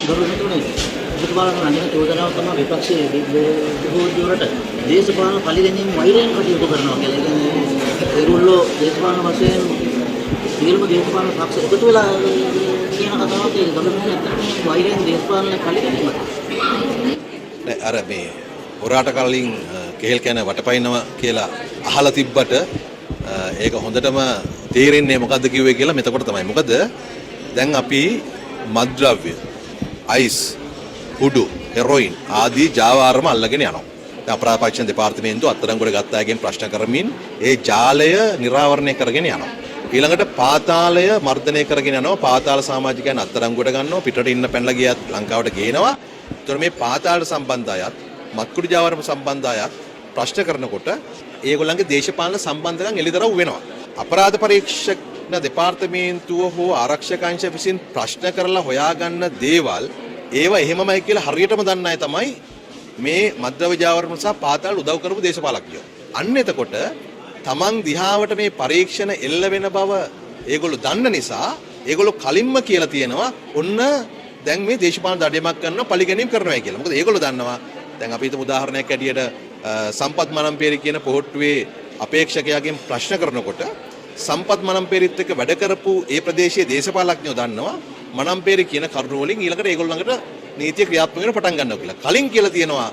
ගරුතුමනි ඔබතුමාලා නගින චෝදනාව තමයි විපක්ෂයේ විරෝධීවරට දේශපාලන පරිගැනීම් වෛරයෙන් කටයුතු කරනවා කියලා. ඒ කියන්නේ ඒගොල්ලෝ දේශපාලන වශයෙන් සියලුම දේශපාලන පක්ෂ එකතු වෙලා කියන කතාවක් ඒක ගමනේ වෛරයෙන් දේශපාලන පරිගැනීමක්. නෑ අර මේ හොරාට කලින් කෙහෙල් කන වටපයින්නවා කියලා අහලා තිබ්බට ඒක හොඳටම තේරෙන්නේ මොකද්ද කිව්වේ කියලා මෙතකොට තමයි. මොකද දැන් අපි මත්ද්‍රව්‍ය අයිස් කුඩු හෙරොයින් ආදී ජාවාරම අල්ලගෙන යනවා. දැන් අපරාධ පරීක්ෂණ දෙපාර්තමේන්තුව අත්අඩංගුවට ගත්ත අයගෙන් ප්‍රශ්න කරමින් ඒ ජාලය නිරාවරණය කරගෙන යනවා. ඊළඟට පාතාලය මර්ධනය කරගෙන යනවා. පාතාල සමාජිකයන් අත්අඩංගුවට ගන්නවා. පිටට ඉන්න පැනලා ගියත් ලංකාවට ගේනවා. ඒතර මේ පාතාල සම්බන්ධ අයත් මත්කුඩු ජාවාරම සම්බන්ධ අයත් ප්‍රශ්න කරනකොට ඒගොල්ලන්ගේ දේශපාලන සම්බන්ධකම් එළිදරව් වෙනවා. අපරාධ පරීක්ෂණ දෙපාර්තමේන්තුව හෝ ආරක්ෂක අංශ විසින් ප්‍රශ්න කරලා හොයාගන්න දේවල් ඒවා එහෙමමයි කියලා හරියටම දන්න අය තමයි මේ මද්ද්‍රව්‍ය ජාවාරම සහ පාතාල උදව් කරපු දේශපාලකයෝ. අන්න එතකොට තමන් දිහාවට මේ පරීක්ෂණ එල්ල වෙන බව ඒගොල්ලෝ දන්න නිසා ඒගොල්ලෝ කලින්ම කියලා තියෙනවා ඔන්න දැන් මේ දේශපාලන දඩයමක් කරනවා පරිගැනීම් කරනවා කියලා. මොකද ඒගොල්ලෝ දන්නවා දැන් අපි හිතමු උදාහරණයක් ඇටියට සම්පත් මනම්පේරි කියන පොහොට්ටුවේ අපේක්ෂකයාගෙන් ප්‍රශ්න කරනකොට සම්පත් මනම්පේරිත් එක්ක වැඩ කරපු ඒ ප්‍රදේශයේ දේශපාලඥයෝ දන්නවා මනම්පේරි කියන කරුණ වලින් ඊළඟට ඒගොල්ලෝ ළඟට නීතිය ක්‍රියාත්මක වෙන පටන් ගන්නවා කියලා. කලින් කියලා තියෙනවා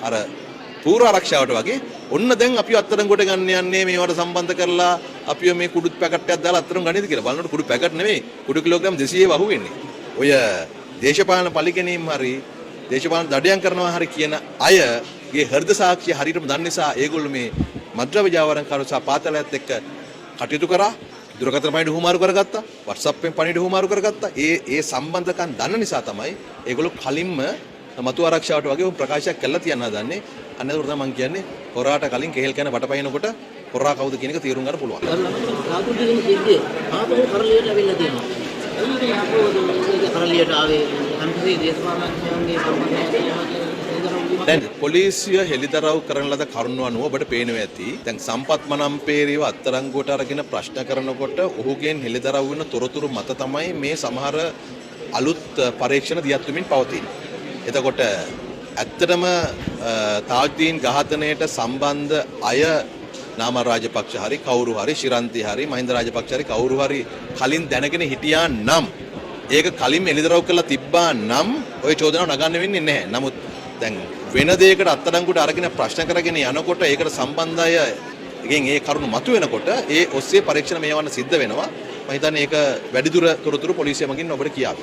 අර පූර්ව ආරක්ෂාවට වගේ ඔන්න දැන් අපි අත්අඩංගුවට ගන්න යන්නේ මේවට සම්බන්ධ කරලා අපිව මේ කුඩුත් පැකට් එකක් දාලා අත්අඩංගු ගන්නේද කියලා. බලනකොට කුඩු පැකට් නෙමෙයි කුඩු කිලෝග්‍රෑම් 200 වහු වෙන්නේ. ඔය දේශපාලන පරිගැනීම් හරි දේශපාලන දඩයම් කරනවා හරි කියන අයගේ හෘද සාක්ෂිය හරියටම දන්න නිසා ඒගොල්ලෝ මේ මද්ද්‍රව්‍ය ජාවාරම් කරු සහ පාතාලයත් එක්ක කටයුතු කරා. දුරකථන පණිවිඩ හුමාරු කරගත්තා. WhatsApp එකෙන් පණිවිඩ හුමාරු කරගත්තා. ඒ සම්බන්ධකම් දන්න නිසා තමයි ඒගොල්ලෝ කලින්ම මතු ආරක්ෂාවට වගේ ප්‍රකාශයක් කළා තියන්න හදන්නේ. අන්න ඒක තමයි මම කියන්නේ හොරාට කලින් කෙහෙල් කන වටපයින්නකොට හොරා කවුද කියන එක තීරුම් ගන්න පුළුවන්. සාතුටින් සිද්ධිය ආපහු කරලියට ඇවිල්ලා තියෙනවා. එන්නේ ආපහු කරලියට ආවේ අන්තිමේ දේශපාලනඥයන්ගේ සම්බන්ධය දැන් පොලිසිය හෙළිදරව් කරන ලද කරුණු අනුව ඔබට පේනවා ඇති. දැන් සම්පත් මනම්පේරිව අත්අඩංගුවට අරගෙන ප්‍රශ්න කරනකොට ඔහුගෙන් හෙළිදරව් වෙන තොරතුරු මත තමයි මේ සමහර අලුත් පරීක්ෂණ දියත් වෙමින් පවතින්නේ. එතකොට ඇත්තටම තාජ්දීන් ඝාතනයට සම්බන්ධ අය නාම රාජපක්ෂ හරි කවුරු හරි ශිරන්ති හරි මහින්ද රාජපක්ෂ හරි කවුරු හරි කලින් දැනගෙන හිටියා නම් ඒක කලින් එළිදරව් කරලා තිබ්බා නම් ওই චෝදනාව නගන්න වෙන්නේ නැහැ. නමුත් දැන් වෙන දෙයකට අත්අඩංගුවට අරගෙන ප්‍රශ්න කරගෙන යනකොට ඒකට සම්බන්ධ අය එකෙන් ඒ කරුණු මතුවෙනකොට ඒ ඔස්සේ පරීක්ෂණ මේවන්න සිද්ධ වෙනවා. මම හිතන්නේ ඒක වැඩිදුර තොරතුරු පොලිසිය මගින් ඔබට කියාවි.